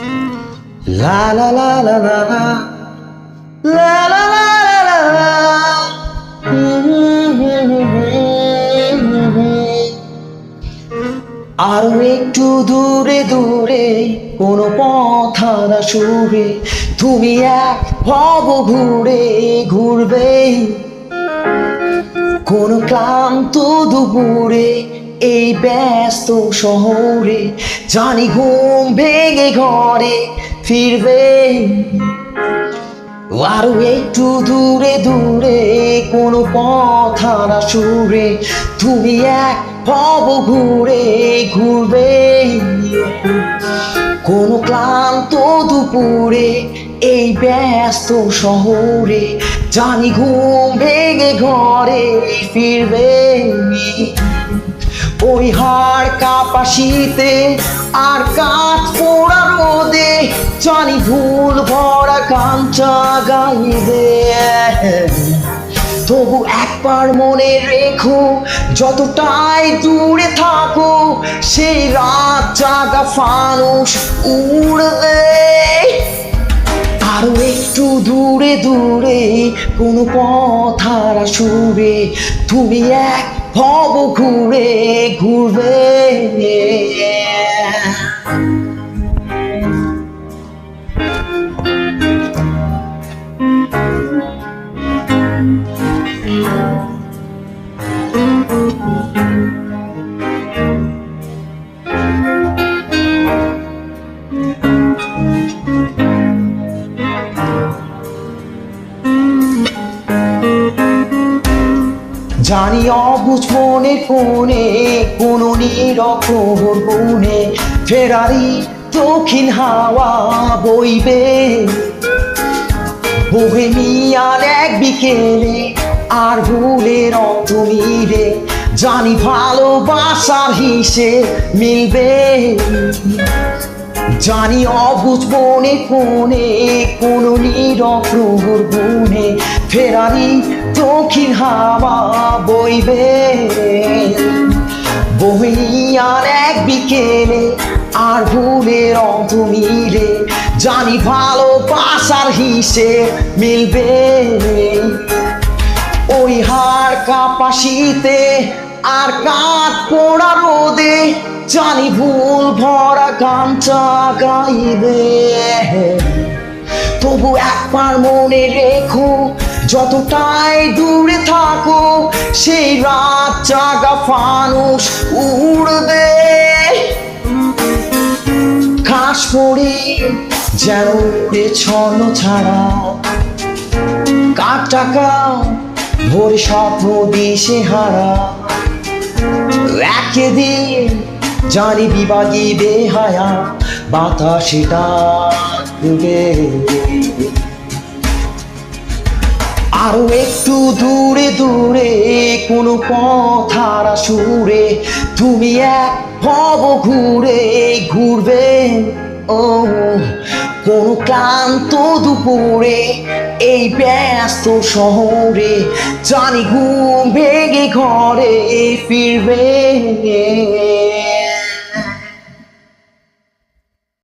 La la la la la la la la la la la. আরো একটু দূরে দূরে কোনো পথহারা সুরে তুমি এক ভব ঘুরে ঘুরবে কোন ক্লান্ত দুপুরে এই ব্যস্ত শহরে জানি ঘুম ভেঙে ঘরে ফিরবে আরো একটু দূরে দূরে কোনো পথহারা সুরে তুমি এক ভব ঘুরে ঘুরবে কোন ক্লান্ত দুপুরে এই ব্যস্ত শহরে জানি ঘুম ভেঙে ঘরে ফিরবে ওই হাড় কাঁপা শীতে আর কাঠ পোড়া রোদে জানি ভুল ভরা কাঞ্চা গাইবে তবু একবার মনে রেখো যতটাই দূরে থাকো সেই রাত জাগা ফানুস উড়বে আরো একটু দূরে দূরে কোনো পথহারা সুরে তুমি এক ভব ঘুরে ঘুরবে জানি অবুঝ মনে কোণে কোনো নিরক্ষর কোণে ফেরারি দক্ষিণ হাওয়া বইবে বোহেমিয়ান এক বিকেলে আর ভুলের অন্ত মিলে জানি ভালোবাসার হিসেব মিলবে জানি অবুঝ মনে কোণে কোনো নিরক্ষর কোণে ফেরারি দক্ষিণ হাওয়া বইবে বহিয়ার এক বিকেলে আর ভুলের অন্ত মিলে জানি ভালোবাসার হিসেব মিলবে ওই হাড় কাঁপা শীতে আর কাঠ পোড়া রোদে জানি ভুল ভরা গানটা গাইবে তবু একবার মনে রেখো যতটাই দূরে থাকো সেই রাত জাগা ফানুস উড়বে ঘাস পড়ে যেন উড়ে ছন্ন ছাড়া কাক টাকা ভোর স্বপ্ন দিশে হারা একে দিন জানি বিবাগী বেহায়া বাতাসে ডাকবে আরো একটু দূরে দূরে কোনো পথহারা সুরে তুমি এক ভব ঘুরে ঘুরবে ও কোন ক্লান্ত দুপুরে এই ব্যস্ত শহরে জানি ঘুম ভেঙে ঘরে ফিরবে